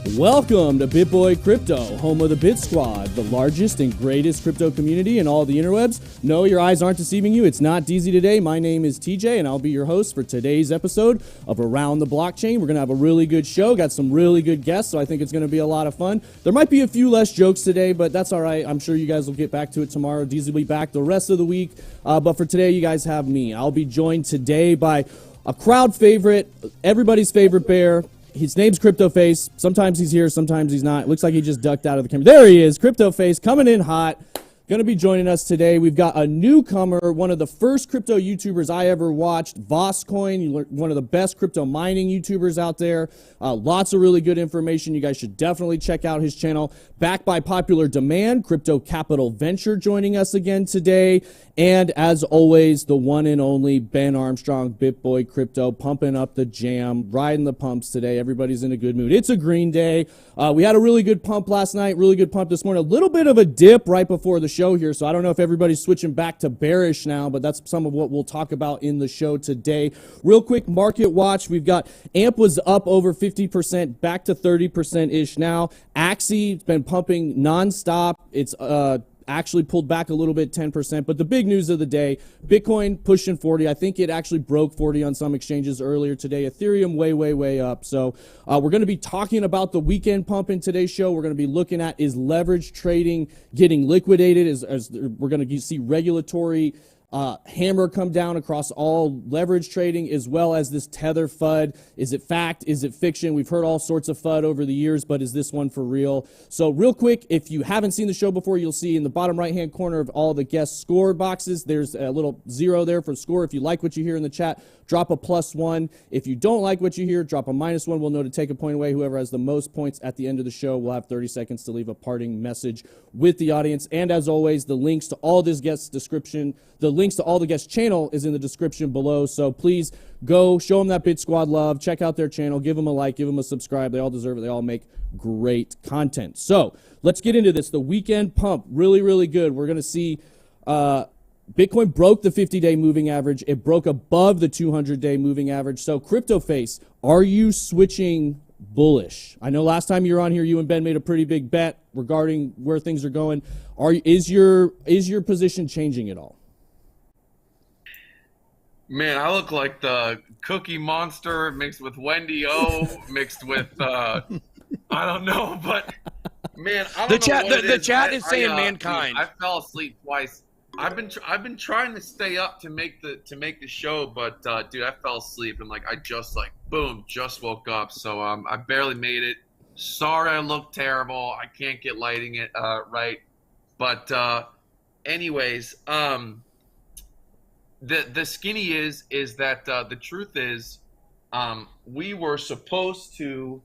Welcome to BitBoy Crypto, home of the BitSquad, the largest and greatest crypto community in all the interwebs. No, your eyes aren't deceiving you. It's not DZ today. My name is TJ, and I'll be your host for today's episode of Around the Blockchain. We're going to have a really good show. Got some really good guests, so I think it's going to be a lot of fun. There might be a few less jokes today, but that's all right. I'm sure you guys will get back to it tomorrow. DZ will be back the rest of the week. But for today, you guys have me. I'll be joined today by a crowd favorite, everybody's favorite bear. His name's CryptoFace. Sometimes he's here, sometimes he's not. It looks like he just ducked out of the camera. There he is, CryptoFace, coming in hot. Going to be joining us today. We've got a newcomer, one of the first crypto YouTubers I ever watched, VoskCoin, one of the best crypto mining YouTubers out there. Lots of really good information. You guys should definitely check out his channel. Backed by popular demand, Crypto Capital Venture joining us again today. And as always, the one and only Ben Armstrong, BitBoy Crypto, pumping up the jam, riding the pumps today. Everybody's in a good mood. It's a green day. We had a really good pump last night, really good pump this morning. A little bit of a dip right before the show here, so I don't know if everybody's switching back to bearish now, but that's some of what we'll talk about in the show today. Real quick market watch. We've got AMP was up over 50%, back to 30%-ish now. Axie, it's been pumping nonstop. It's actually pulled back a little bit, 10%. But the big news of the day, Bitcoin pushing 40. I think it actually broke 40 on some exchanges earlier today. Ethereum way up. So we're going to be talking about the weekend pump in today's show. We're going to be looking at, is leverage trading getting liquidated? As we're going to see regulatory hammer come down across all leverage trading, as well as this Tether FUD. Is it fact? Is it fiction? We've heard all sorts of FUD over the years, but is this one for real? So real quick, if you haven't seen the show before, you'll see in the bottom right-hand corner of all the guest score boxes, there's a little 0 there for score. If you like what you hear in the chat, drop a +1. If you don't like what you hear, drop a -1. We'll know to take a point away. Whoever has the most points at the end of the show will have 30 seconds to leave a parting message with the audience. And as always, the links to all this guest description, the links to all the guest channel is in the description below. So please go show them that BitSquad love. Check out their channel. Give them a like. Give them a subscribe. They all deserve it. They all make great content. So let's get into this. The weekend pump, really good. We're going to see Bitcoin broke the 50-day moving average. It broke above the 200-day moving average. So CryptoFace, are you switching bullish? I know last time you were on here, you and Ben made a pretty big bet regarding where things are going. Is your position changing at all? Man, I look like the Cookie Monster mixed with Wendy O, mixed with I don't know, but man, I don't know what the chat is saying mankind. I fell asleep twice. I've been trying to stay up to make the show, but dude, I fell asleep and I just boom, just woke up. So I barely made it. Sorry, I look terrible. I can't get lighting it right. But anyways, the skinny is that the truth is we were supposed to,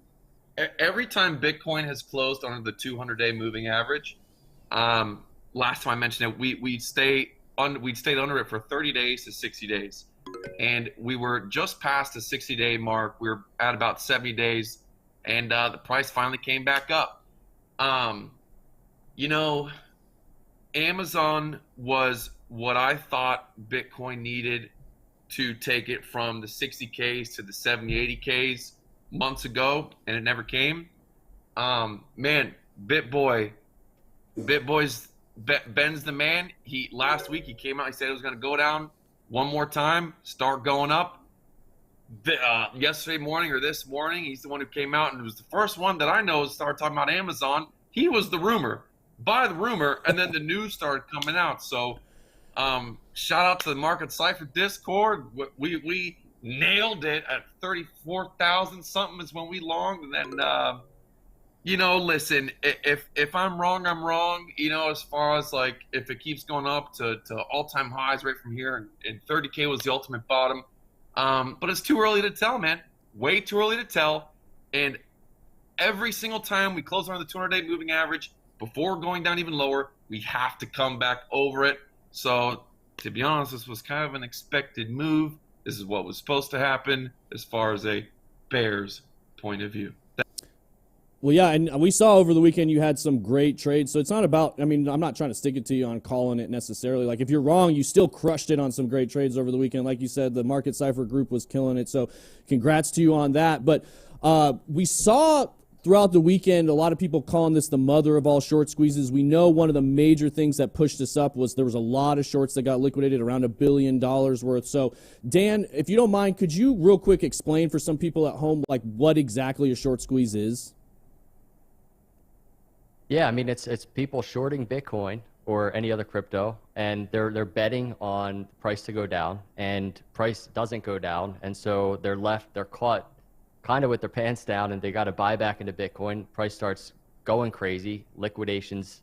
every time Bitcoin has closed under the 200-day moving average, last time I mentioned it, we'd stayed under it for 30 days to 60 days. And we were just past the 60-day mark. We were at about 70 days, and the price finally came back up. Amazon was what I thought Bitcoin needed to take it from the 60Ks to the 70, 80Ks months ago, and it never came. Man, BitBoy's Ben's the man. Last week he came out, he said it was going to go down one more time, start going up. Yesterday morning or this morning, he's the one who came out and was the first one that I know started talking about Amazon. He was the rumor, and then the news started coming out. So shout out to the Market Cipher Discord. We nailed it at 34,000 something is when we longed, and then listen, if I'm wrong, I'm wrong. As far as if it keeps going up to all-time highs right from here, and 30K was the ultimate bottom. But it's too early to tell, man. Way too early to tell. And every single time we close on the 200-day moving average, before going down even lower, we have to come back over it. So to be honest, this was kind of an expected move. This is what was supposed to happen as far as a bear's point of view. Well, yeah, and we saw over the weekend you had some great trades. So it's not about, I'm not trying to stick it to you on calling it necessarily. If you're wrong, you still crushed it on some great trades over the weekend. Like you said, the Market Cipher group was killing it. So congrats to you on that. But we saw throughout the weekend, a lot of people calling this the mother of all short squeezes. We know one of the major things that pushed this up was there was a lot of shorts that got liquidated, around $1 billion worth. So, Dan, if you don't mind, could you real quick explain for some people at home, like, what exactly a short squeeze is? Yeah, I mean, it's people shorting Bitcoin or any other crypto, and they're betting on the price to go down, and price doesn't go down, and so they're caught kind of with their pants down, and they got to buy back into Bitcoin. Price starts going crazy, liquidations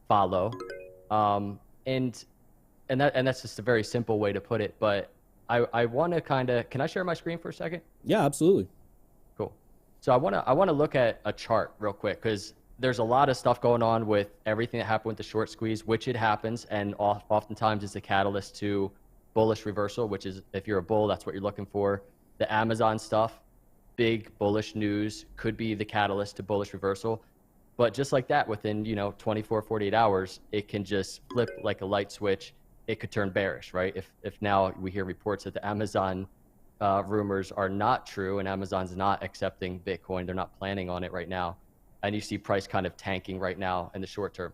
follow, and that's just a very simple way to put it. But I want to can I share my screen for a second? Yeah, absolutely. Cool. So I want to look at a chart real quick, because there's a lot of stuff going on with everything that happened with the short squeeze, which it happens, and oftentimes is the catalyst to bullish reversal, which is, if you're a bull, that's what you're looking for. The Amazon stuff, big bullish news, could be the catalyst to bullish reversal. But just like that, within 24, 48 hours, it can just flip like a light switch. It could turn bearish, right? If now we hear reports that the Amazon rumors are not true, and Amazon's not accepting Bitcoin, they're not planning on it right now, and you see price kind of tanking right now in the short term.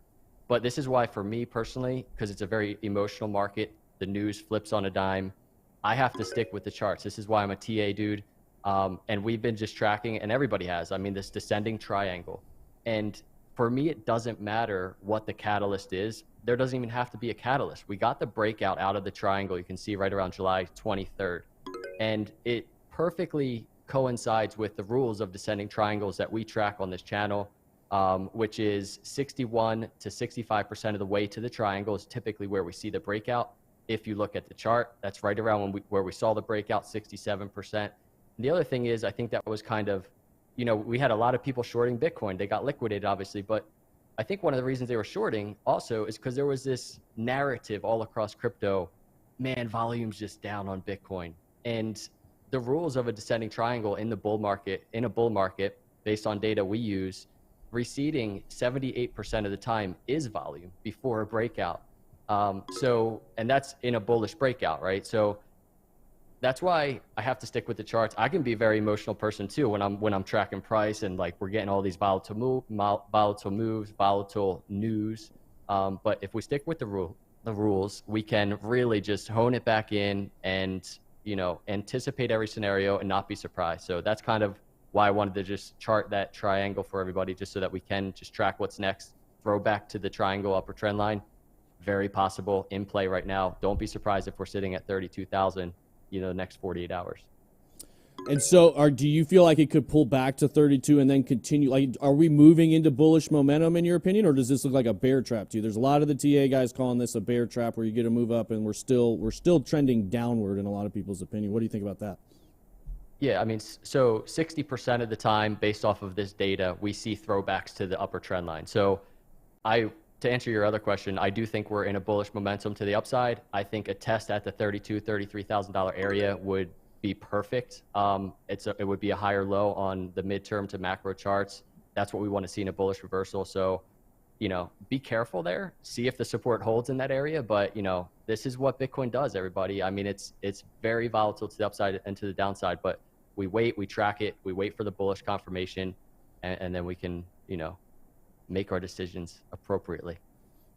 But this is why, for me personally, because it's a very emotional market, the news flips on a dime, I have to stick with the charts. This is why I'm a TA dude. And we've been just tracking, and everybody has, I mean, this descending triangle. And for me, it doesn't matter what the catalyst is. There doesn't even have to be a catalyst. We got the breakout out of the triangle, you can see right around July 23rd. And it perfectly coincides with the rules of descending triangles that we track on this channel, which is 61 to 65% of the way to the triangle is typically where we see the breakout. If you look at the chart, that's right around where we saw the breakout, 67%. And the other thing is, I think that was kind of, we had a lot of people shorting Bitcoin. They got liquidated, obviously, but I think one of the reasons they were shorting also is because there was this narrative all across crypto, man, volume's just down on Bitcoin. And the rules of a descending triangle in a bull market, based on data we use, receding 78% of the time is volume before a breakout. And that's in a bullish breakout, right? So that's why I have to stick with the charts. I can be a very emotional person too when I'm tracking price, and like we're getting all these volatile moves, volatile news. But if we stick with the rules, we can really just hone it back in and anticipate every scenario and not be surprised. So that's kind of why I wanted to just chart that triangle for everybody, just so that we can just track what's next. Throw back to the triangle upper trend line. Very possible in play right now. Don't be surprised if we're sitting at 32,000, the next 48 hours. And so do you feel like it could pull back to 32 and then continue? Like, are we moving into bullish momentum in your opinion, or does this look like a bear trap to you? There's a lot of the TA guys calling this a bear trap where you get a move up and we're still trending downward in a lot of people's opinion. What do you think about that? Yeah, I mean, so 60% of the time, based off of this data, we see throwbacks to the upper trend line. So to answer your other question, I do think we're in a bullish momentum to the upside. I think a test at the $32,000, $33,000 area would be perfect. It would be a higher low on the midterm to macro charts. That's what we want to see in a bullish reversal. So, be careful there. See if the support holds in that area. But, this is what Bitcoin does, everybody. I mean, it's very volatile to the upside and to the downside. But we wait, we track it, we wait for the bullish confirmation, and then we can, make our decisions appropriately.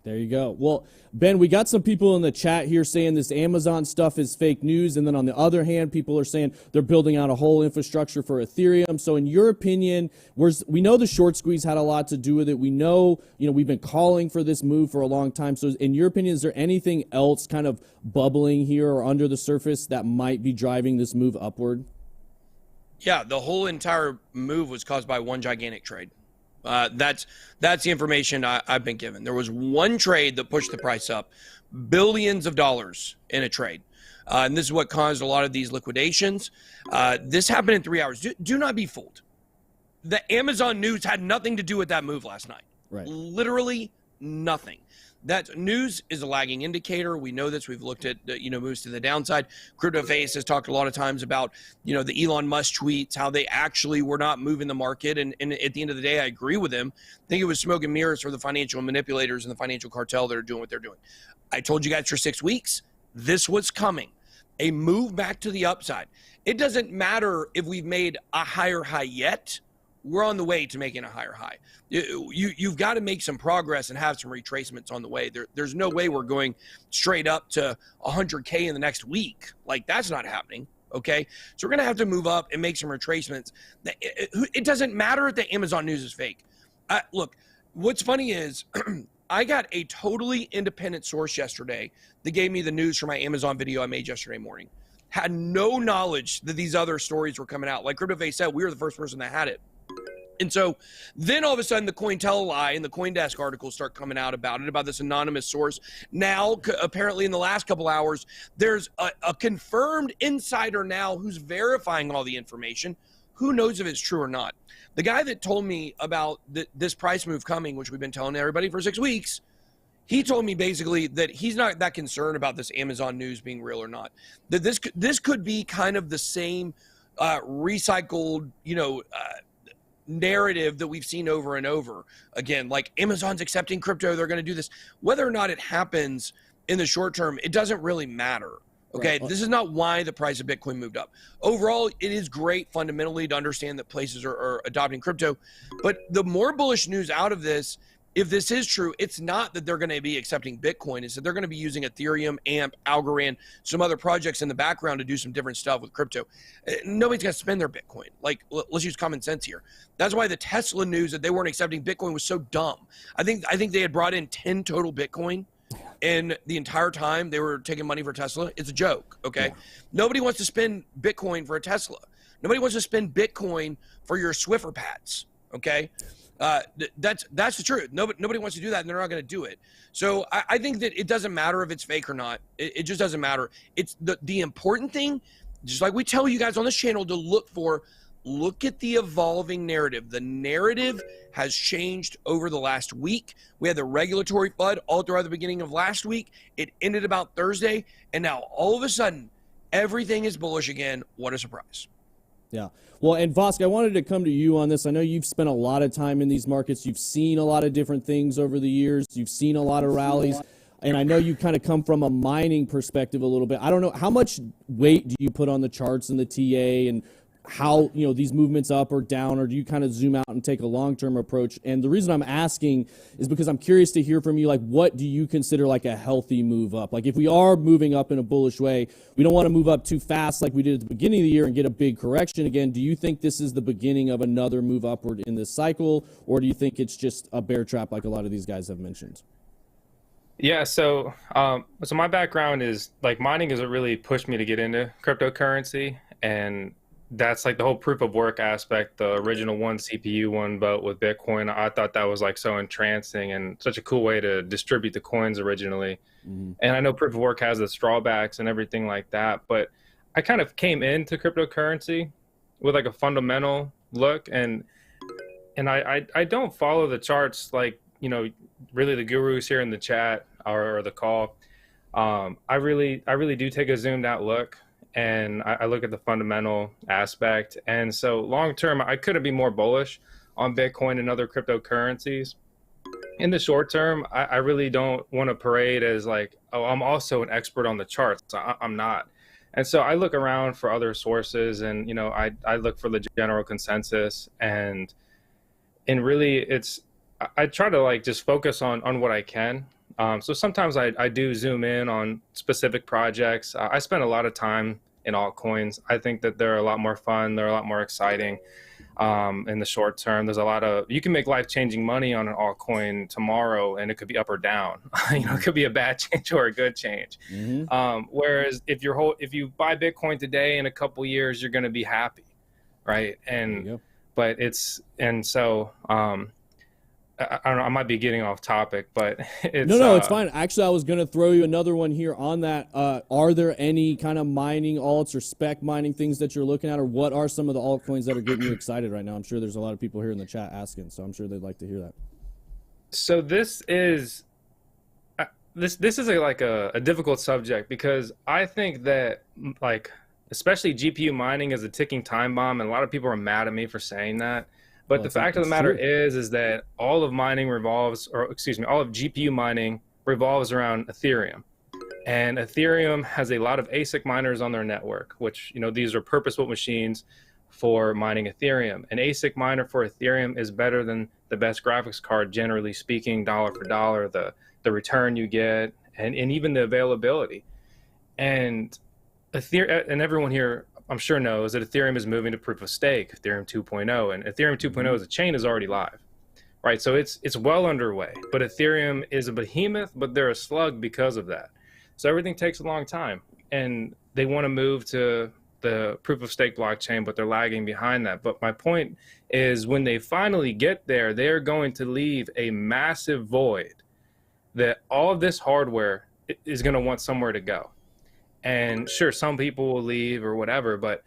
There you go. Well, Ben, we got some people in the chat here saying this Amazon stuff is fake news. And then on the other hand, people are saying they're building out a whole infrastructure for Ethereum. So in your opinion, we know the short squeeze had a lot to do with it. We know, we've been calling for this move for a long time. So in your opinion, is there anything else kind of bubbling here or under the surface that might be driving this move upward? Yeah, the whole entire move was caused by one gigantic trade. That's the information I've been given. There was one trade that pushed the price up, billions of dollars in a trade. And this is what caused a lot of these liquidations. This happened in 3 hours. Do not be fooled. The Amazon news had nothing to do with that move last night. Right. Literally nothing. That news is a lagging indicator. We know this. We've looked at, moves to the downside. CryptoFace has talked a lot of times about, the Elon Musk tweets, how they actually were not moving the market. And at the end of the day, I agree with him. I think it was smoke and mirrors for the financial manipulators and the financial cartel that are doing what they're doing. I told you guys for 6 weeks, this was coming. A move back to the upside. It doesn't matter if we've made a higher high yet we're on the way to making a higher high. You've got to make some progress and have some retracements on the way. There's no way we're going straight up to 100K in the next week. Like, that's not happening. Okay, so we're gonna have to move up and make some retracements. It doesn't matter if the Amazon news is fake. Look, what's funny is I got a totally independent source yesterday that gave me the news for my Amazon video I made yesterday morning. Had no knowledge that these other stories were coming out. Like CryptoFace said, we were the first person that had it. And so then all of a sudden the Cointelelie and the CoinDesk articles start coming out about it, about this anonymous source. Now, apparently in the last couple hours, there's a confirmed insider now who's verifying all the information. Who knows if it's true or not? The guy that told me about this price move coming, which we've been telling everybody for 6 weeks, he told me basically that he's not that concerned about this Amazon news being real or not. That this could be kind of the same recycled, narrative that we've seen over and over again. Like, Amazon's accepting crypto, they're going to do this. Whether or not it happens in the short term, it doesn't really matter. Okay, right. This is not why the price of Bitcoin moved up. Overall, it is great fundamentally to understand that places are adopting crypto. But the more bullish news out of this, if this is true, it's not that they're going to be accepting Bitcoin. It's that they're going to be using Ethereum, AMP, Algorand, some other projects in the background to do some different stuff with crypto. Nobody's going to spend their Bitcoin. Like, let's use common sense here. That's why the Tesla news that they weren't accepting Bitcoin was so dumb. I think they had brought in 10 total Bitcoin, and the entire time they were taking money for Tesla. It's a joke, okay? Yeah. Nobody wants to spend Bitcoin for a Tesla. Nobody wants to spend Bitcoin for your Swiffer pads, okay? That's the truth. Nobody wants to do that, and they're not going to do it. So I think that it doesn't matter if it's fake or not. It just doesn't matter. It's the important thing, just like we tell you guys on this channel to look at the evolving narrative. The narrative has changed over the last week. We had the regulatory FUD all throughout the beginning of last week. It ended about Thursday, and now all of a sudden, everything is bullish again. What a surprise. Yeah. Well, and Vosk, I wanted to come to you on this. I know you've spent a lot of time in these markets. You've seen a lot of different things over the years. You've seen a lot of rallies. And I know you kind of come from a mining perspective a little bit. I don't know, how much weight do you put on the charts and the TA and how, these movements up or down, or do you kind of zoom out and take a long-term approach? And the reason I'm asking is because I'm curious to hear from you, like, what do you consider like a healthy move up? Like, if we are moving up in a bullish way, we don't want to move up too fast like we did at the beginning of the year and get a big correction again. Do you think this is the beginning of another move upward in this cycle, or do you think it's just a bear trap like a lot of these guys have mentioned? Yeah, so my background is, like, mining has really pushed me to get into cryptocurrency, and that's like the whole proof of work aspect, the original one CPU, one vote with Bitcoin. I thought that was like so entrancing and such a cool way to distribute the coins originally. Mm-hmm. And I know proof of work has its drawbacks and everything like that, but I kind of came into cryptocurrency with like a fundamental look, and I don't follow the charts like, really the gurus here in the chat or the call. I really do take a zoomed out look, and I look at the fundamental aspect. And so long term, I couldn't be more bullish on Bitcoin and other cryptocurrencies. In the short term, I really don't want to parade as like, oh, I'm also an expert on the charts. I'm not. And so I look around for other sources, and I look for the general consensus, and really I try to like just focus on what I can. So sometimes I do zoom in on specific projects. I spend a lot of time in altcoins. I think that they're a lot more fun. They're a lot more exciting in the short term. There's you can make life-changing money on an altcoin tomorrow, and it could be up or down. It could be a bad change or a good change. Mm-hmm. Whereas if you buy Bitcoin today, in a couple years, you're going to be happy, right? But I don't know, I might be getting off topic, but it's... No, it's fine. Actually, I was going to throw you another one here on that. Are there any kind of mining alts or spec mining things that you're looking at, or what are some of the altcoins that are getting you excited right now? I'm sure there's a lot of people here in the chat asking, so I'm sure they'd like to hear that. So this is a difficult subject, because I think that, like, especially GPU mining is a ticking time bomb, and a lot of people are mad at me for saying that. But the fact of the matter is that all of GPU mining revolves around Ethereum. And Ethereum has a lot of ASIC miners on their network, which, these are purpose-built machines for mining Ethereum. An ASIC miner for Ethereum is better than the best graphics card, generally speaking, dollar for dollar, the return you get, and even the availability. And Ethereum, and everyone here, I'm sure, knows that Ethereum is moving to proof of stake, Ethereum 2.0, and Ethereum 2.0 as a chain is already live, right? So it's well underway, but Ethereum is a behemoth, but they're a slug because of that. So everything takes a long time, and they want to move to the proof of stake blockchain, but they're lagging behind that. But my point is, when they finally get there, they're going to leave a massive void that all of this hardware is going to want somewhere to go. And sure, some people will leave or whatever, but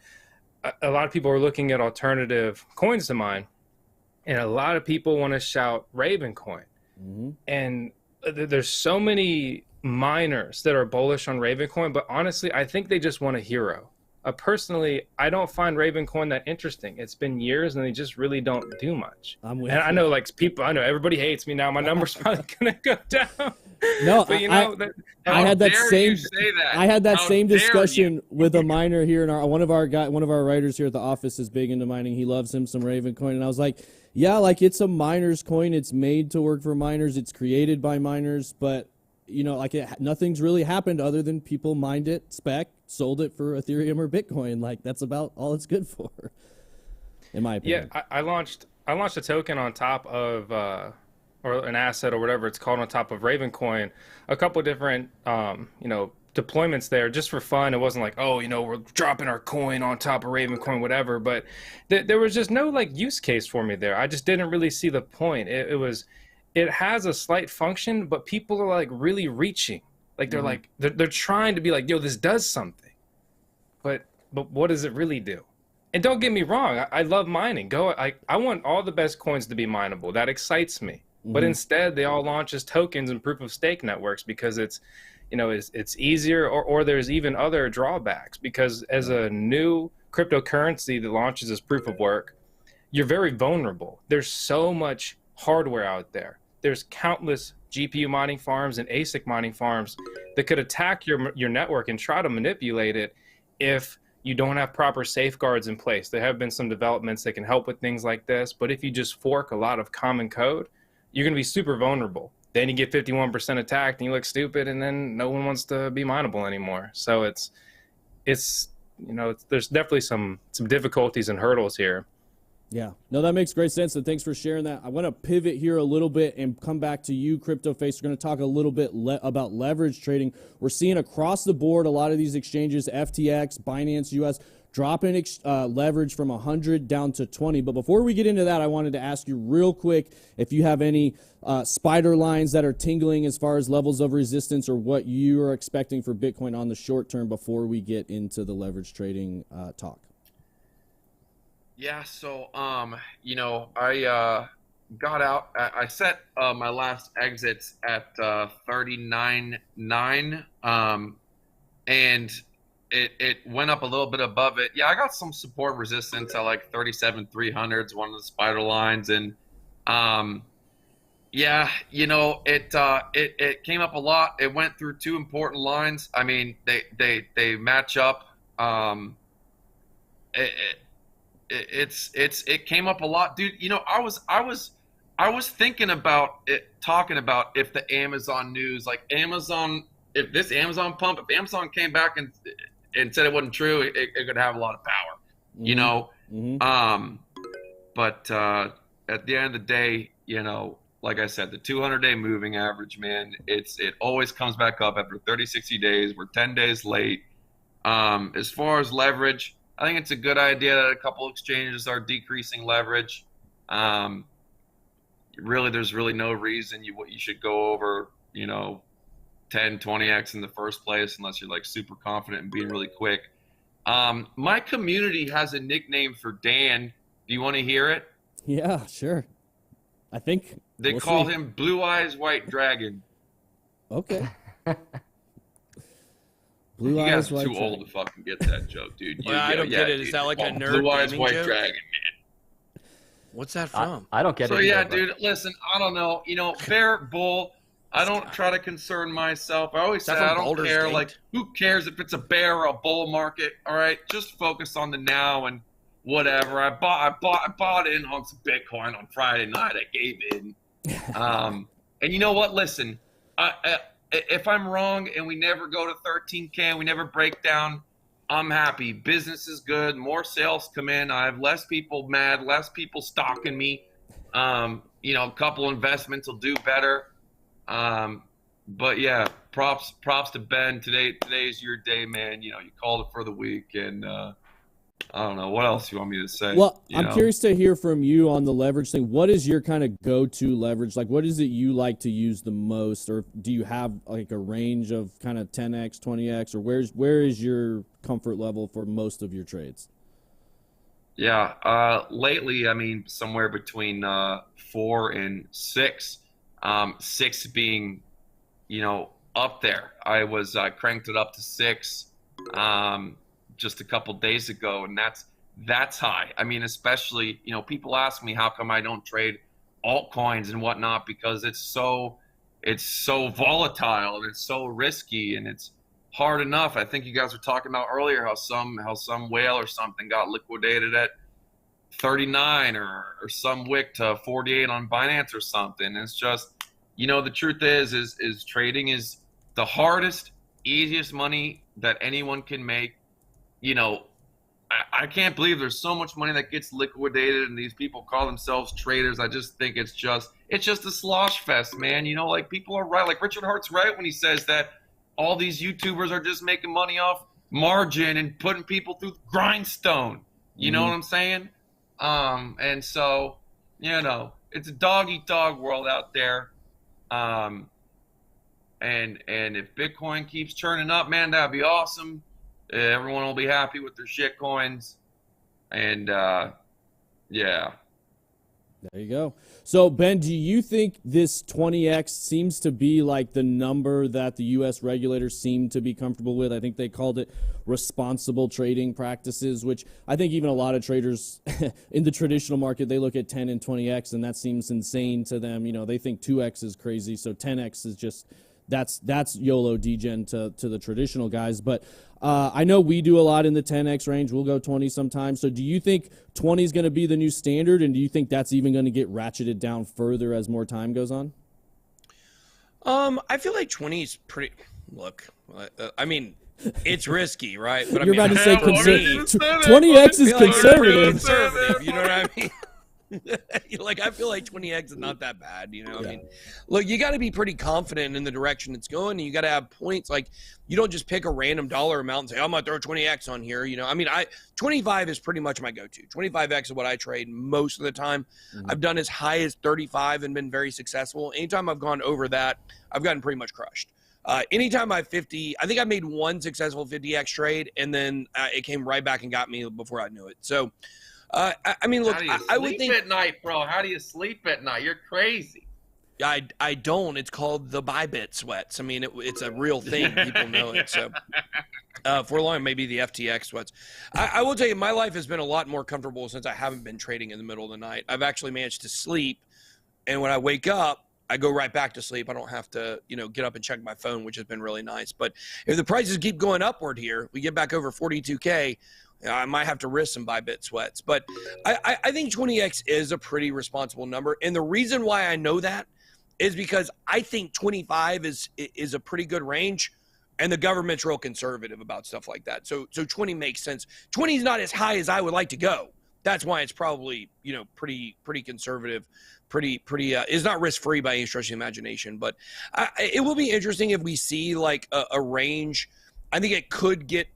a lot of people are looking at alternative coins to mine, and a lot of people want to shout Ravencoin. And there's so many miners that are bullish on Ravencoin, but honestly, I think they just want a hero. Personally, I don't find Ravencoin that interesting. It's been years, and they just really don't do much. And I know, like, people, I know everybody hates me now. My number's probably gonna go down. No, but you know, I had that same. I had that How same dare discussion you? with a miner here in one of our writers here at the office is big into mining. He loves him some Ravencoin, and I was like, yeah, like, it's a miner's coin. It's made to work for miners. It's created by miners, but you know, like, nothing's really happened other than people mined it, sold it for Ethereum or Bitcoin. Like, that's about all it's good for, in my opinion. Yeah, I launched a token on top of or an asset or whatever it's called on top of Ravencoin. A couple of different deployments there just for fun. It wasn't like, oh, you know, we're dropping our coin on top of Ravencoin, whatever. But there was just no, like, use case for me there. I just didn't really see the point. It has a slight function, but people are, like, really reaching. Like, they're like, they're trying to be like, yo, this does something. But what does it really do? And don't get me wrong, I love mining. I want all the best coins to be mineable. That excites me. But instead, they all launch as tokens and proof of stake networks because it's easier, or there's even other drawbacks. Because as a new cryptocurrency that launches as proof of work, you're very vulnerable. There's so much hardware out there. There's countless GPU mining farms and ASIC mining farms that could attack your network and try to manipulate it if you don't have proper safeguards in place. There have been some developments that can help with things like this, but if you just fork a lot of common code, you're going to be super vulnerable. Then you get 51% attacked and you look stupid, and then no one wants to be mineable anymore. So it's there's definitely some difficulties and hurdles here. Yeah, no, that makes great sense, and thanks for sharing that. I want to pivot here a little bit and come back to you, CryptoFace. We're going to talk a little bit about leverage trading. We're seeing across the board a lot of these exchanges, FTX, Binance US, dropping leverage from 100 down to 20. But before we get into that, I wanted to ask you real quick if you have any spider lines that are tingling as far as levels of resistance, or what you are expecting for Bitcoin on the short term before we get into the leverage trading talk. Yeah, so I got out. I set my last exits at 39.9, and it went up a little bit above it. Yeah, I got some support resistance at like 37.300s, one of the spider lines, and it came up a lot. It went through two important lines. I mean, they match up. It came up a lot, dude. You know, I was thinking about it, talking about if the Amazon news, like Amazon, if this Amazon pump, if Amazon came back and said it wasn't true, it could have a lot of power, you know. But at the end of the day, you know, like I said, the 200-day moving average, man, it always comes back up after 30, 60 days. We're 10 days late. As far as leverage, I think it's a good idea that a couple exchanges are decreasing leverage. Really, there's really no reason you should go over, 10, 20x in the first place unless you're like super confident and being really quick. My community has a nickname for Dan. Do you want to hear it? Yeah, sure. I think they call him Blue Eyes White Dragon. Okay. You guys are too old to fucking get that joke, dude. I don't get it. Is that like a nerd Blue Eyes White joke? Dragon, man. What's that from? I don't get it. So yeah, either, dude, listen, I don't know. Bear, bull, I don't try to concern myself. I always say I don't care. Gate? Like, who cares if it's a bear or a bull market? All right, just focus on the now. And whatever. I bought in on some Bitcoin on Friday night. I gave in. And you know what? Listen, if I'm wrong and we never go to 13K and we never break down, I'm happy. Business is good. More sales come in. I have less people mad, less people stalking me. You know, a couple investments will do better. But yeah, props to Ben. Today is your day, man. You know, you called it for the week, and I don't know what else you want me to say. Well, I'm curious to hear from you on the leverage thing. What is your kind of go-to leverage? Like, what is it you like to use the most, or do you have like a range of kind of 10x, 20x, or where is your comfort level for most of your trades? Yeah, lately, I mean, somewhere between 4 and 6. 6 being, you know, up there. I was cranked it up to 6 just a couple days ago, and that's high. I mean, especially, you know, people ask me how come I don't trade altcoins and whatnot, because it's so volatile and it's so risky and it's hard enough. I think you guys were talking about earlier how some whale or something got liquidated at 39 or some wick to 48 on Binance or something. It's just, you know, the truth is trading is the hardest, easiest money that anyone can make. You know, I can't believe there's so much money that gets liquidated and these people call themselves traders. I just think it's just a slosh fest, man. You know, like, people are right. Like, Richard Hart's right when he says that all these YouTubers are just making money off margin and putting people through the grindstone. You know what I'm saying? And so, you know, it's a dog-eat-dog world out there. And if Bitcoin keeps churning up, man, that'd be awesome. Everyone will be happy with their shit coins. And, yeah. There you go. So, Ben, do you think this 20x seems to be like the number that the U.S. regulators seem to be comfortable with? I think they called it responsible trading practices, which I think even a lot of traders in the traditional market, they look at 10 and 20x, and that seems insane to them. You know, they think 2x is crazy, so 10x is just that's YOLO degen to the traditional guys. But I know we do a lot in the 10x range. We'll go 20 sometimes. So do you think 20 is going to be the new standard, and do you think that's even going to get ratcheted down further as more time goes on? I feel like 20 is pretty. Look, I mean, it's risky, right? But You're I mean, about to say 20x is conservative. You know what I mean? Like, I feel like 20x is not that bad, you know. I mean, look, you got to be pretty confident in the direction it's going, and you got to have points. Like, you don't just pick a random dollar amount and say, I'm gonna throw 20x on here, you know. I mean, 25 is pretty much my go-to. 25x is what I trade most of the time. I've done as high as 35 and been very successful. Anytime I've gone over that, I've gotten pretty much crushed. Anytime I think I made one successful 50x trade, and then it came right back and got me before I knew it. So I mean, look, I would think at night, bro. How do you sleep at night? You're crazy. I don't. It's called the ByBit sweats. I mean, it's a real thing. People know it. So for long, maybe the FTX sweats. I will tell you, my life has been a lot more comfortable since I haven't been trading in the middle of the night. I've actually managed to sleep, and when I wake up, I go right back to sleep. I don't have to, you know, get up and check my phone, which has been really nice. But if the prices keep going upward here, we get back over 42K. I might have to risk some ByBit sweats. But I think 20x is a pretty responsible number. And the reason why I know that is because I think 25 is a pretty good range, and the government's real conservative about stuff like that. So 20 makes sense. 20 is not as high as I would like to go. That's why it's probably, you know, pretty conservative, pretty it's not risk-free by any stretch of the imagination. But it will be interesting if we see like a range. I think it could get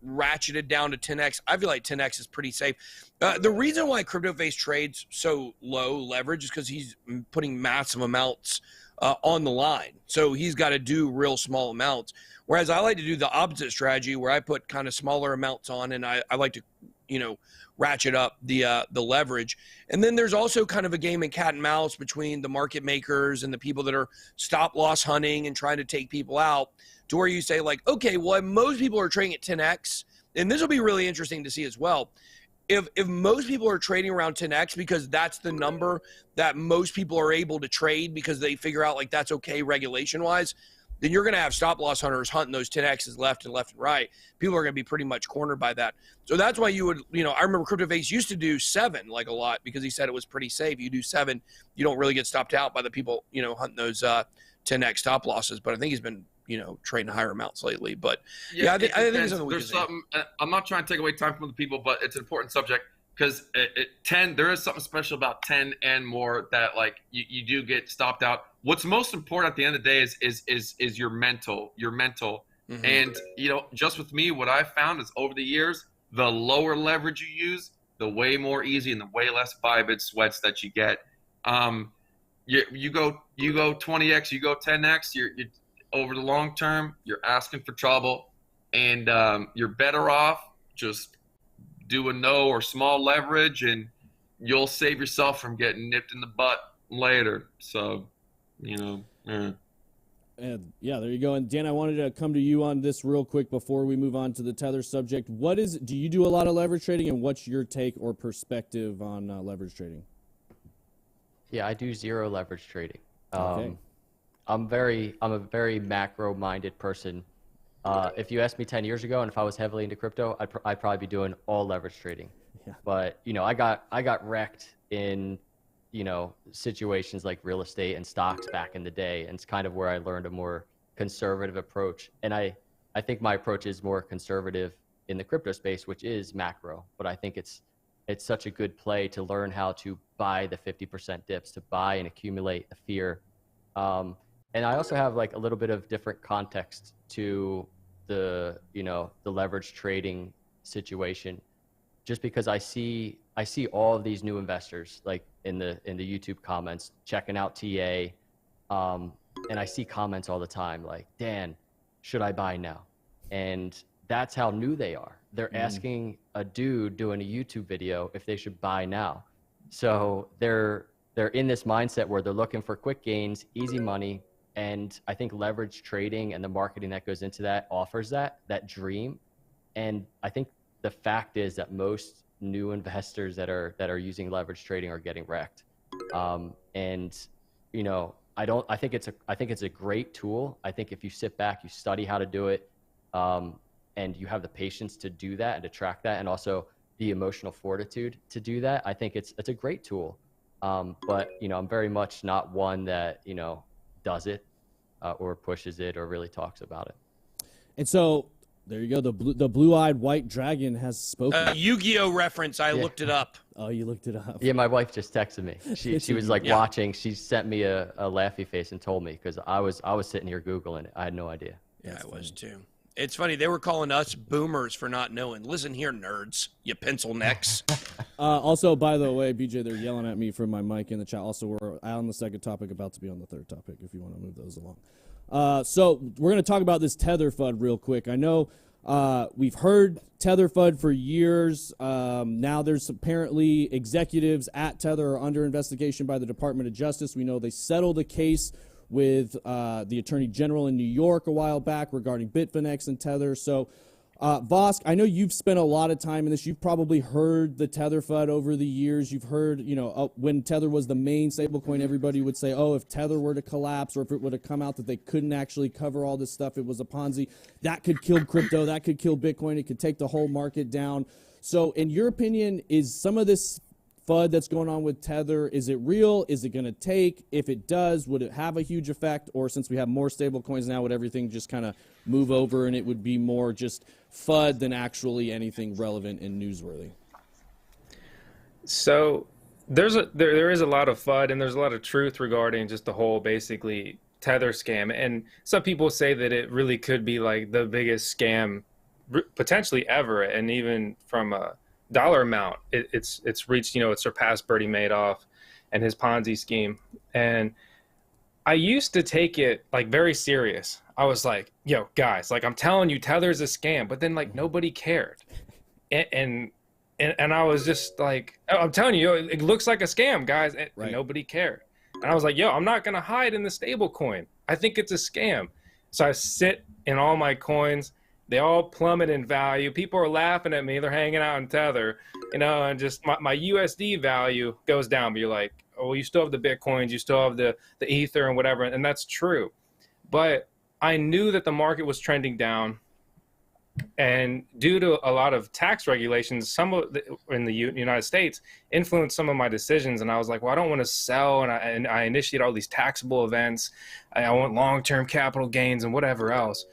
ratcheted down to 10x. I feel like 10x is pretty safe. The reason why CryptoFace trades so low leverage is because he's putting massive amounts on the line. So he's got to do real small amounts. Whereas I like to do the opposite strategy where I put kind of smaller amounts on, and I like to, you know, ratchet up the leverage. And then there's also kind of a game of cat and mouse between the market makers and the people that are stop loss hunting and trying to take people out, to where you say like, okay, well, most people are trading at 10x, and this will be really interesting to see as well. If most people are trading around 10x because that's the number that most people are able to trade because they figure out like that's okay regulation wise, then you're going to have stop loss hunters hunting those 10Xs left and right. People are going to be pretty much cornered by that. So that's why you would, I remember CryptoFace used to do 7 like a lot because he said it was pretty safe. You do 7, you don't really get stopped out by the people, hunting those 10X stop losses. But I think he's been, trading higher amounts lately. But I think it's something there's something. I'm not trying to take away time from the people, but it's an important subject because 10. There is something special about 10 and more that like you do get stopped out. What's most important at the end of the day is your mental. Mm-hmm. And just with me, what I've found is over the years, the lower leverage you use, the way more easy and the way less ByBit sweats that you get. You go 20x, you go 10x. You're over the long term, you're asking for trouble, and you're better off just doing no or small leverage, and you'll save yourself from getting nipped in the butt later. So, And yeah, there you go. And Dan, I wanted to come to you on this real quick before we move on to the Tether subject. Do you do a lot of leverage trading, and what's your take or perspective on leverage trading? Yeah, I do 0 leverage trading. Okay. I'm a very macro-minded person. If you asked me 10 years ago, and if I was heavily into crypto, I'd probably be doing all leverage trading. Yeah. But I got wrecked in situations like real estate and stocks back in the day, and it's kind of where I learned a more conservative approach. And I think my approach is more conservative in the crypto space, which is macro. But I think it's such a good play to learn how to buy the 50% dips, to buy and accumulate the fear. And I also have like a little bit of different context to the leverage trading situation, just because I see all of these new investors like in the YouTube comments checking out TA, and I see comments all the time like, Dan, should I buy now? And that's how new they are. They're asking a dude doing a YouTube video if they should buy now. So they're in this mindset where they're looking for quick gains, easy money. And I think leverage trading and the marketing that goes into that offers that dream. And I think the fact is that most new investors that are using leverage trading are getting wrecked. I think it's a great tool. I think if you sit back, you study how to do it, and you have the patience to do that and to track that, and also the emotional fortitude to do that, I think it's a great tool. But I'm very much not one that does it or pushes it or really talks about it. And so there you go. The blue-eyed white dragon has spoken. Yu-Gi-Oh reference. I looked it up. Oh, you looked it up. Yeah, my wife just texted me. She was like watching. She sent me a laughy face and told me, because I was sitting here Googling it. I had no idea. Yeah, I was too. It's funny. They were calling us boomers for not knowing. Listen here, nerds, you pencil necks. Also, by the way, BJ, they're yelling at me from my mic in the chat. Also, we're on the second topic, about to be on the third topic, if you want to move those along. So we're going to talk about this Tether FUD real quick. I know we've heard Tether FUD for years. Now there's apparently executives at Tether are under investigation by the Department of Justice. We know they settled a case with the Attorney General in New York a while back regarding Bitfinex and Tether. So, Vosk, I know you've spent a lot of time in this. You've probably heard the Tether FUD over the years. You've heard, when Tether was the main stablecoin, everybody would say, oh, if Tether were to collapse, or if it would have come out that they couldn't actually cover all this stuff, it was a Ponzi, that could kill crypto, that could kill Bitcoin, it could take the whole market down. So in your opinion, is some of this FUD that's going on with Tether, is it real? Is it going to take? If it does, would it have a huge effect? Or since we have more stable coins now, would everything just kind of move over and it would be more just FUD than actually anything relevant and newsworthy? So there is a lot of FUD, and there's a lot of truth regarding just the whole basically Tether scam. And some people say that it really could be like the biggest scam potentially ever, and even from a dollar amount, it's reached, it surpassed Bernie Madoff and his Ponzi scheme. And I used to take it like very serious. I was like, yo, guys, like I'm telling you, Tether's a scam, but then like nobody cared. And I was just like, I'm telling you, it looks like a scam, guys, and right. Nobody cared. And I was like, yo, I'm not gonna hide in the stable coin. I think it's a scam. So I sit in all my coins. They all plummet in value. People are laughing at me. They're hanging out in Tether, and just my USD value goes down. But you're like, oh, well, you still have the Bitcoins, you still have the Ether and whatever. And that's true. But I knew that the market was trending down, and due to a lot of tax regulations, in the United States influenced some of my decisions. And I was like, well, I don't want to sell, and I initiated all these taxable events. I want long-term capital gains and whatever else.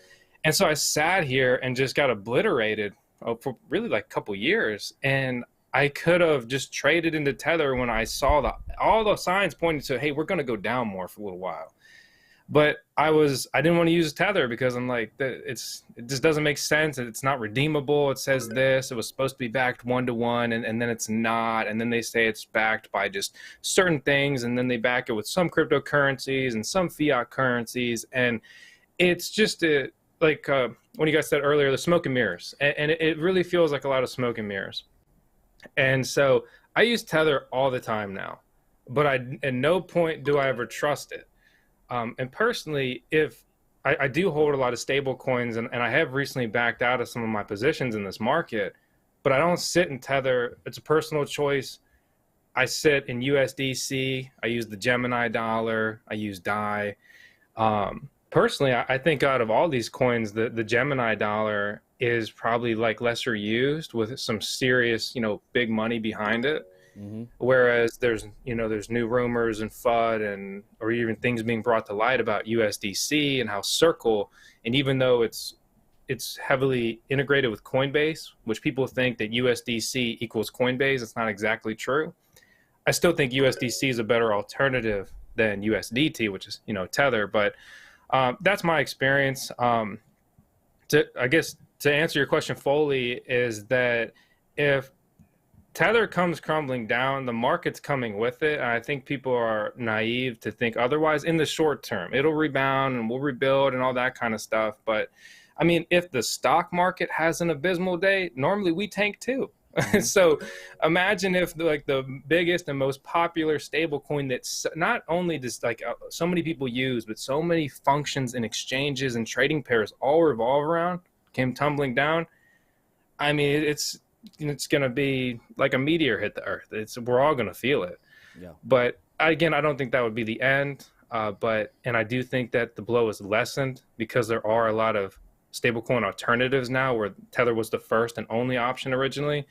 And so I sat here and just got obliterated for really like a couple years. And I could have just traded into Tether when I saw all the signs pointing to, hey, we're going to go down more for a little while. But I didn't want to use Tether because I'm like, it just doesn't make sense. It's not redeemable. It says this, it was supposed to be backed 1-to-1, and then it's not. And then they say it's backed by just certain things. And then they back it with some cryptocurrencies and some fiat currencies. And it's just like when you guys said earlier, the smoke and mirrors. And it really feels like a lot of smoke and mirrors. And so I use Tether all the time now, but at no point do I ever trust it. And personally, if I do hold a lot of stable coins, and I have recently backed out of some of my positions in this market, but I don't sit in Tether. It's a personal choice. I sit in USDC. I use the Gemini dollar. I use DAI. Personally, I think out of all these coins, the Gemini dollar is probably like lesser used with some serious, big money behind it. Mm-hmm. Whereas there's new rumors and FUD or even things being brought to light about USDC and how Circle, and even though it's heavily integrated with Coinbase, which people think that USDC equals Coinbase, it's not exactly true. I still think USDC is a better alternative than USDT, which is Tether. But that's my experience. I guess to answer your question fully is that if Tether comes crumbling down, the market's coming with it. And I think people are naive to think otherwise. In the short term, it'll rebound and we'll rebuild and all that kind of stuff. But I mean, if the stock market has an abysmal day, normally we tank too. So imagine if the biggest and most popular stable coin that's not only just so many people use, but so many functions and exchanges and trading pairs all revolve around, came tumbling down. I mean, it's going to be like a meteor hit the earth. We're all going to feel it. Yeah. But again, I don't think that would be the end. And I do think that the blow is lessened because there are a lot of stablecoin alternatives now, where Tether was the first and only option originally.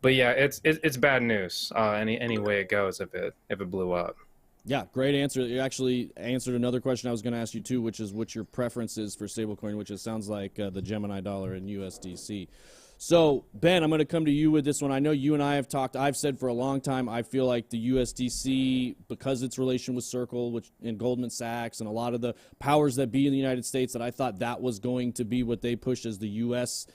But yeah, it's bad news any way it goes if it blew up. Yeah, great answer. You actually answered another question I was going to ask you too, which is what your preference is for stablecoin, which sounds like the Gemini dollar and USDC. So, Ben, I'm going to come to you with this one. I know you and I have talked. I've said for a long time, I feel like the USDC, because its relation with Circle and Goldman Sachs and a lot of the powers that be in the United States, that I thought that was going to be what they pushed as the U.S.,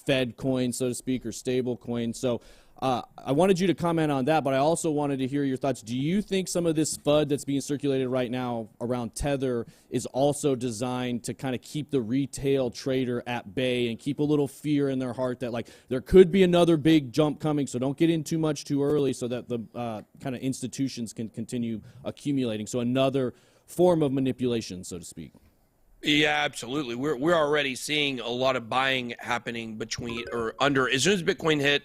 Fed coin, so to speak, or stable coin. So I wanted you to comment on that, but I also wanted to hear your thoughts. Do you think some of this FUD that's being circulated right now around Tether is also designed to kind of keep the retail trader at bay and keep a little fear in their heart that there could be another big jump coming, so don't get in too much too early so that the kind of institutions can continue accumulating? So another form of manipulation, so to speak. Yeah, absolutely. We're already seeing a lot of buying happening between or under. As soon as Bitcoin hit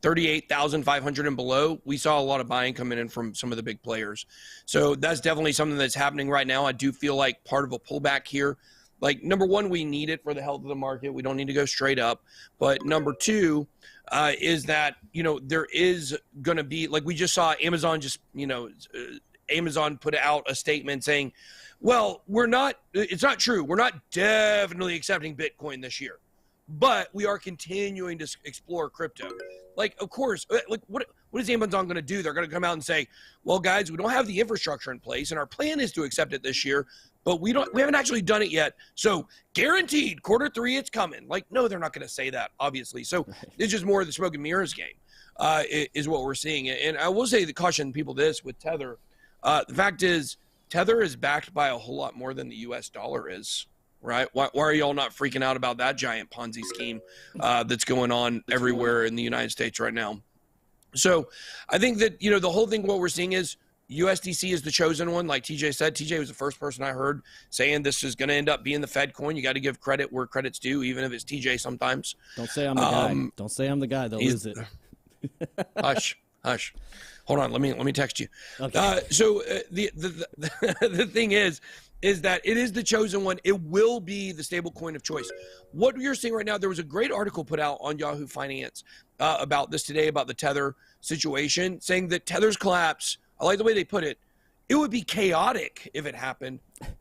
38,500 and below, we saw a lot of buying coming in from some of the big players. So that's definitely something that's happening right now. I do feel like part of a pullback here. Number one, we need it for the health of the market. We don't need to go straight up. But number two is that, there is going to be, we just saw Amazon Amazon put out a statement saying, well, it's not true. We're not definitely accepting Bitcoin this year, but we are continuing to explore crypto. Of course, what is Amazon going to do? They're going to come out and say, well, guys, we don't have the infrastructure in place, and our plan is to accept it this year, but we haven't actually done it yet. So guaranteed, Q3, it's coming. No, they're not going to say that, obviously. So it's just more of the smoke and mirrors game, is what we're seeing. And I will say to caution people this with Tether. The fact is, Tether is backed by a whole lot more than the U.S. dollar is, right? Why are y'all not freaking out about that giant Ponzi scheme that's going on everywhere in the United States right now? So I think that, the whole thing, what we're seeing is USDC is the chosen one. Like TJ said, TJ was the first person I heard saying this is going to end up being the Fed coin. You got to give credit where credit's due, even if it's TJ sometimes. Don't say I'm the guy. Don't say I'm the guy. They'll lose it. Hush. Hold on, let me text you. Okay. The thing is is that it is the chosen one. It will be the stable coin of choice. What you're seeing right now, there was a great article put out on Yahoo Finance about this today, about the Tether situation, saying that Tether's collapse, I like the way they put it, it would be chaotic if it happened,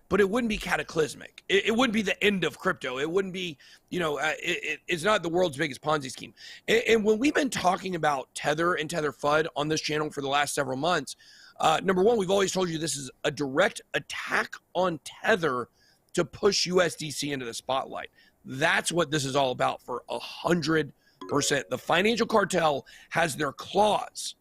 but it wouldn't be cataclysmic. It wouldn't be the end of crypto. It wouldn't be, it's not the world's biggest Ponzi scheme. And when we've been talking about Tether and Tether FUD on this channel for the last several months, number one, we've always told you this is a direct attack on Tether to push USDC into the spotlight. That's what this is all about for 100%. The financial cartel has their claws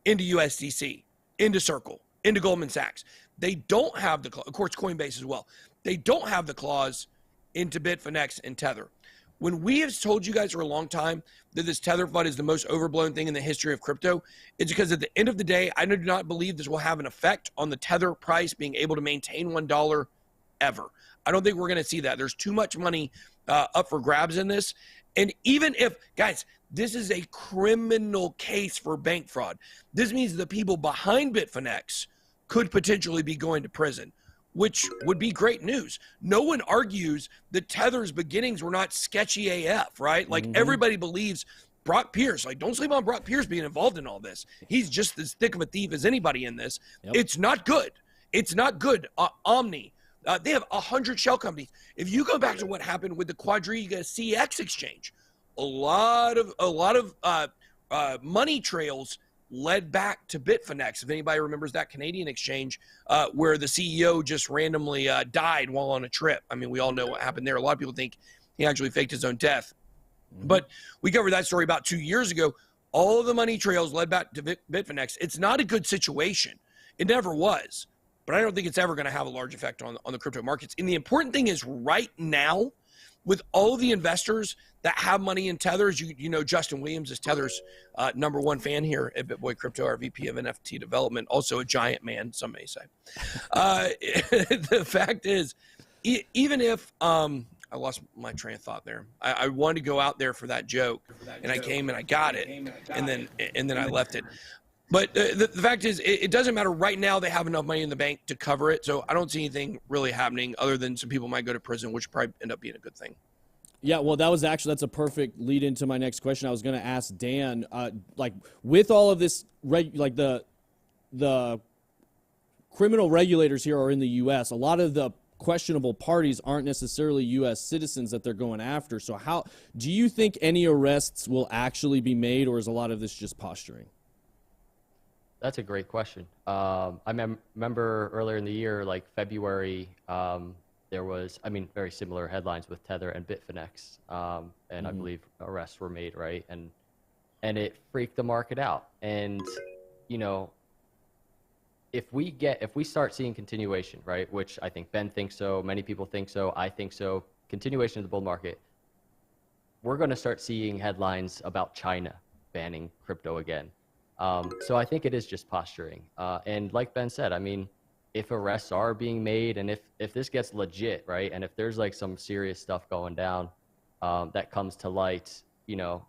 into USDC, into Circle, into Goldman Sachs. They don't have the, of course, Coinbase as well. They don't have the claws into Bitfinex and Tether. When we have told you guys for a long time that this Tether FUD is the most overblown thing in the history of crypto, it's because at the end of the day, I do not believe this will have an effect on the Tether price being able to maintain $1 ever. I don't think we're going to see that. There's too much money up for grabs in this. And even if, guys, this is a criminal case for bank fraud. This means the people behind Bitfinex could potentially be going to prison, which would be great news. No one argues that Tether's beginnings were not sketchy AF, right? Like everybody believes Brock Pierce, like don't sleep on Brock Pierce being involved in all this. He's just as thick of a thief as anybody in this. Yep. It's not good. It's not good. Omni, they have 100 shell companies. If you go back to what happened with the Quadriga CX exchange, a lot of money trails led back to Bitfinex. If anybody remembers that Canadian exchange where the CEO just randomly died while on a trip. I mean, we all know what happened there. A lot of people think he actually faked his own death. But we covered that story about 2 years ago. All of the money trails led back to Bitfinex. It's not a good situation. It never was. But I don't think it's ever going to have a large effect on the crypto markets. And the important thing is right now, with all the investors that have money in Tethers, you know, Justin Williams is Tether's #1 fan here at BitBoy Crypto, our VP of NFT development, also a giant man, some may say. The fact is, even if I lost my train of thought there, I wanted to go out there for that joke, and I came and I got it, and then I left it. But the fact is, it doesn't matter. Right now, they have enough money in the bank to cover it. So I don't see anything really happening other than some people might go to prison, which probably end up being a good thing. Yeah, well, that's a perfect lead into my next question. I was going to ask Dan, like with all of this, like the criminal regulators here are in the U.S. A lot of the questionable parties aren't necessarily U.S. citizens that they're going after. So how do you think any arrests will actually be made, or is a lot of this just posturing? That's a great question. I remember earlier in the year, like February, there was, very similar headlines with Tether and Bitfinex, and I believe arrests were made, right? And it freaked the market out. And, you know, if we start seeing continuation, right, which I think Ben thinks so, many people think so, I think so, continuation of the bull market, we're going to start seeing headlines about China banning crypto again. So I think it is just posturing. And like Ben said, I mean, if arrests are being made and if this gets legit, right, and if there's like some serious stuff going down that comes to light, you know,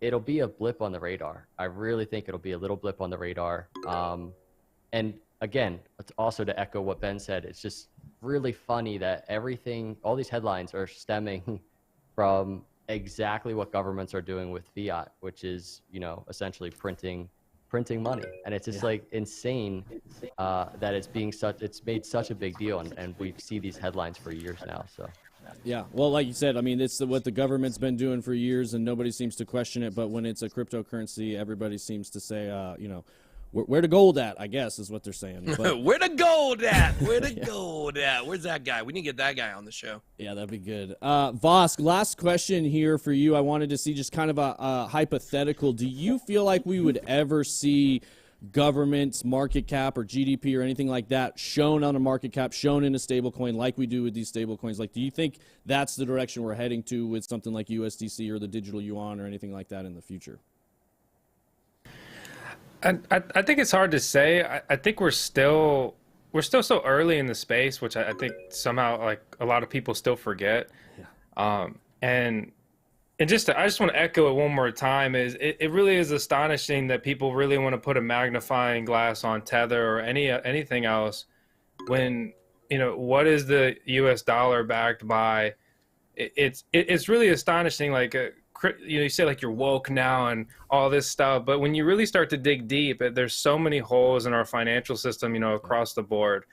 it'll be a blip on the radar. I really think it'll be a little blip on the radar. And again, also to echo what Ben said, it's just really funny that all these headlines are stemming from exactly what governments are doing with fiat, which is, you know, essentially printing money. And it's just like insane that it's made such a big deal, and we see these headlines for years now. So yeah, well, like you said, I mean, it's what the government's been doing for years and nobody seems to question it. But when it's a cryptocurrency, everybody seems to say, you know, where the gold at, I guess, is what they're saying. But, where the gold at? Where the gold at? Where's that guy? We need to get that guy on the show. Yeah, that'd be good. Vosk, last question here for you. I wanted to see just kind of a hypothetical. Do you feel like we would ever see government's market cap or GDP or anything like that shown on a market cap, shown in a stable coin like we do with these stable coins? Like, do you think that's the direction we're heading to with something like USDC or the digital yuan or anything like that in the future? I think it's hard to say. I think we're still so early in the space, which I think somehow like a lot of people still forget. Yeah. And I just want to echo it one more time. It really is astonishing that people really want to put a magnifying glass on Tether or anything else when what is the US dollar backed by? It's really astonishing. Like, you say like you're woke now and all this stuff, but when you really start to dig deep, there's so many holes in our financial system, across the board.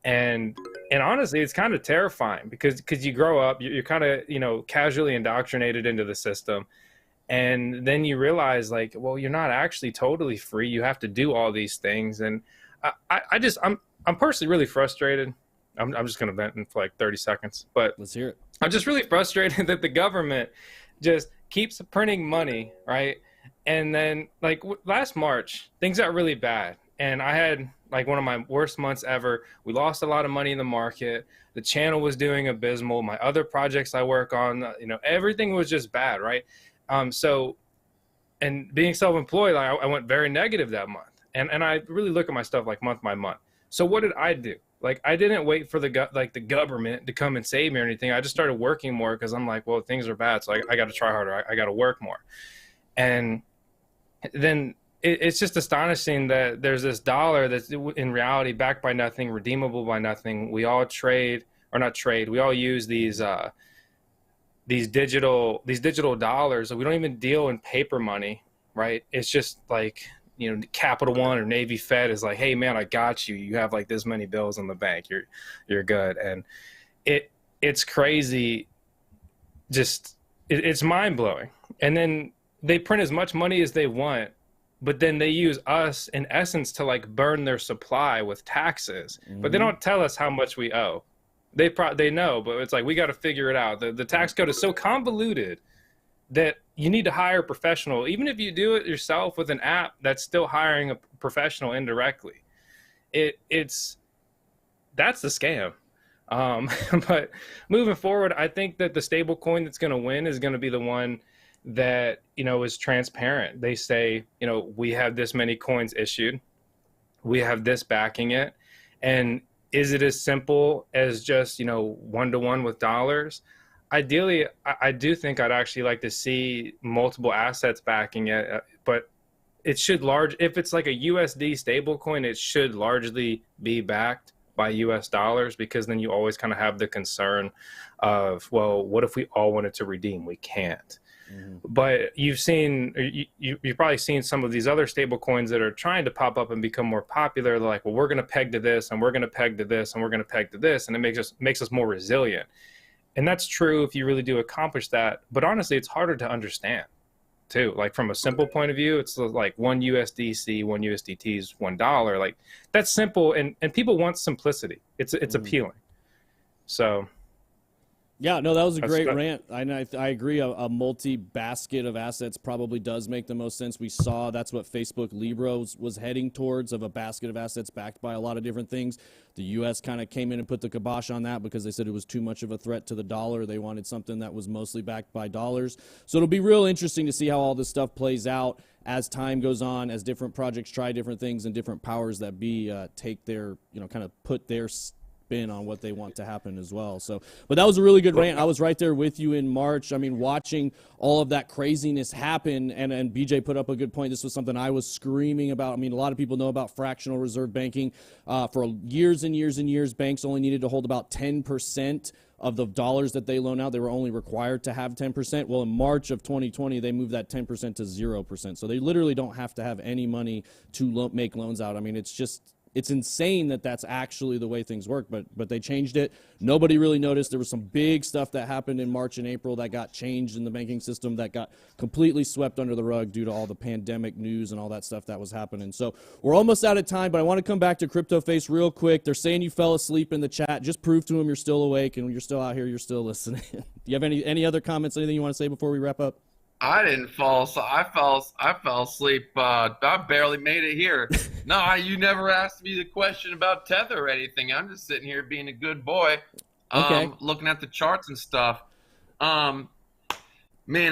And honestly, it's kind of terrifying because you grow up, you're kind of, casually indoctrinated into the system. And then you realize, like, well, you're not actually totally free. You have to do all these things. And I'm personally really frustrated. I'm just going to vent in for like 30 seconds, but let's hear it. I'm just really frustrated that the government just keeps printing money, right? And then, like, last March, things got really bad. And I had like one of my worst months ever. We lost a lot of money in the market. The channel was doing abysmal. My other projects I work on, everything was just bad, right? And being self-employed, I went very negative that month. And I really look at my stuff like month by month. So what did I do? Like, I didn't wait for the government to come and save me or anything. I just started working more because I'm like, well, things are bad, so I got to try harder. I got to work more. And then it's just astonishing that there's this dollar that's in reality backed by nothing, redeemable by nothing. We all trade, or not trade. We all use these digital dollars. So we don't even deal in paper money, right? It's just like, Capital One or Navy Fed is like, hey man, I got you. You have like this many bills in the bank. You're good. And it's crazy. Just it's mind blowing. And then they print as much money as they want, but then they use us in essence to like burn their supply with taxes. But they don't tell us how much we owe. They know, but it's like, we got to figure it out. The tax code is so convoluted that you need to hire a professional. Even if you do it yourself with an app, that's still hiring a professional indirectly. That's the scam. But moving forward, I think that the stable coin that's going to win is going to be the one that, is transparent. They say, we have this many coins issued. We have this backing it. And is it as simple as just, 1-to-1 with dollars? Ideally, I do think I'd actually like to see multiple assets backing it, but it should if it's like a USD stablecoin, it should largely be backed by US dollars, because then you always kind of have the concern of, well, what if we all wanted to redeem? We can't. But you've probably seen some of these other stable coins that are trying to pop up and become more popular. They're like, well, we're going to peg to this, and we're going to peg to this, and we're going to peg to this, and it makes us more resilient. And that's true if you really do accomplish that. But honestly, it's harder to understand too. Like, from a simple point of view, it's like one USDC, one USDT is $1. Like, that's simple, and people want simplicity. It's appealing. So yeah, no, that was a great rant. I agree. A multi-basket of assets probably does make the most sense. We saw that's what Facebook Libra was heading towards, of a basket of assets backed by a lot of different things. The U.S. kind of came in and put the kibosh on that because they said it was too much of a threat to the dollar. They wanted something that was mostly backed by dollars. So it'll be real interesting to see how all this stuff plays out as time goes on, as different projects try different things and different powers that be take their, kind of put their spin on what they want to happen as well. So, but that was a really good rant. I was right there with you in March. I mean, watching all of that craziness happen, and BJ put up a good point. This was something I was screaming about. I mean, a lot of people know about fractional reserve banking. For years and years and years, banks only needed to hold about 10% of the dollars that they loan out. They were only required to have 10%. Well, in March of 2020, they moved that 10% to 0%. So they literally don't have to have any money to make loans out. I mean, it's insane that that's actually the way things work, but they changed it. Nobody really noticed. There was some big stuff that happened in March and April that got changed in the banking system, that got completely swept under the rug due to all the pandemic news and all that stuff that was happening. So we're almost out of time, but I want to come back to CryptoFace real quick. They're saying you fell asleep in the chat. Just prove to them you're still awake and you're still out here. You're still listening. Do you have any other comments, anything you want to say before we wrap up? I didn't fall. So I fell asleep. I barely made it here. No, you never asked me the question about Tether or anything. I'm just sitting here being a good boy, looking at the charts and stuff. Man,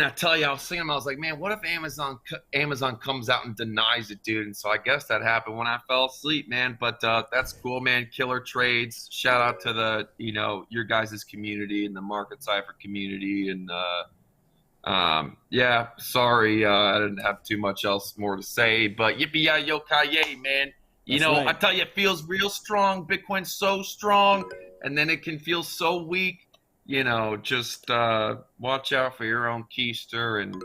I tell you, I was thinking, I was like, man, what if Amazon comes out and denies it, dude? And so I guess that happened when I fell asleep, man. But that's cool, man. Killer trades. Shout out to the, your guys' community and the market Cipher community, and yeah, sorry, I didn't have too much else more to say, but yippee-yi-yo-ki-yay, man. You That's know, right. I tell you, it feels real strong. Bitcoin's so strong, and then it can feel so weak. You know, just watch out for your own keister and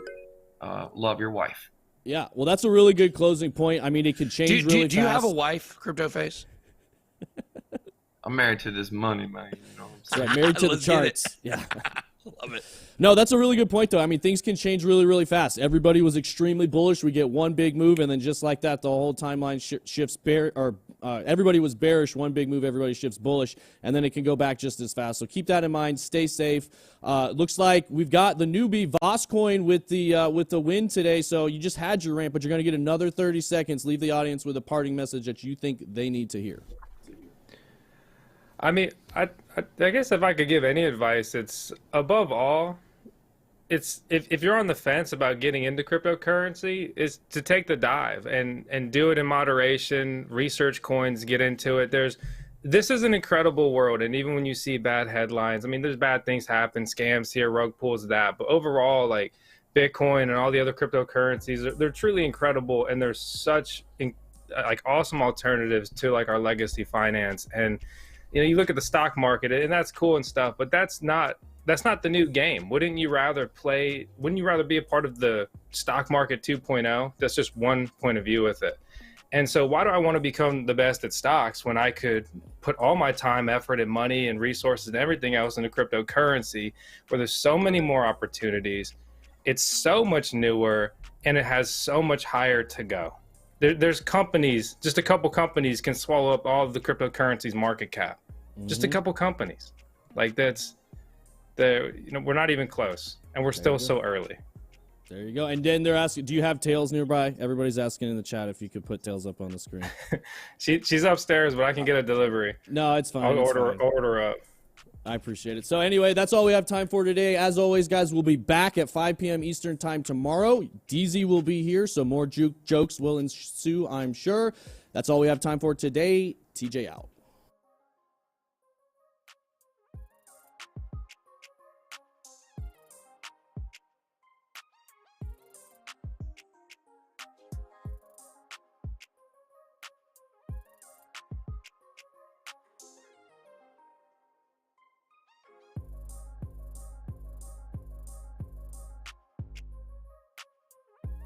love your wife. Yeah, well, that's a really good closing point. I mean, it could change really fast. Do you have a wife, CryptoFace? I'm married to this money, man. You know what I'm That's saying? right, married to the Let's get it. charts. Yeah. Love it. No, that's a really good point, though. I mean, things can change really, really fast. Everybody was extremely bullish. We get one big move, and then just like that, the whole timeline shifts everybody was bearish. One big move, everybody shifts bullish, and then it can go back just as fast. So keep that in mind. Stay safe. Looks like we've got the newbie VoskCoin with the win today. So you just had your rant, but you're going to get another 30 seconds. Leave the audience with a parting message that you think they need to hear. I mean, I guess if I could give any advice, it's above all, it's if you're on the fence about getting into cryptocurrency, is to take the dive and do it in moderation, research coins, get into it. This is an incredible world, and even when you see bad headlines, I mean, there's bad things happen, scams here, rug pulls that, but overall, like Bitcoin and all the other cryptocurrencies, they're truly incredible, and there's such like awesome alternatives to like our legacy finance. And you know, you look at the stock market, and that's cool and stuff, but that's not the new game. Wouldn't you rather be a part of the stock market 2.0? That's just one point of view with it. And so why do I want to become the best at stocks when I could put all my time, effort, and money and resources and everything else into cryptocurrency, where there's so many more opportunities, it's so much newer, and it has so much higher to go. There's companies, just a couple companies can swallow up all of the cryptocurrency's market cap. Just a couple companies. Like we're not even close, and we're still so early. There you go. And then they're asking, do you have Tails nearby? Everybody's asking in the chat if you could put Tails up on the screen. She's upstairs, but I can get a delivery. No, it's fine. I'll it's order up. I appreciate it. So anyway, that's all we have time for today. As always, guys, we'll be back at 5 p.m. Eastern time tomorrow. DZ will be here, so more jokes will ensue, I'm sure. That's all we have time for today. TJ out.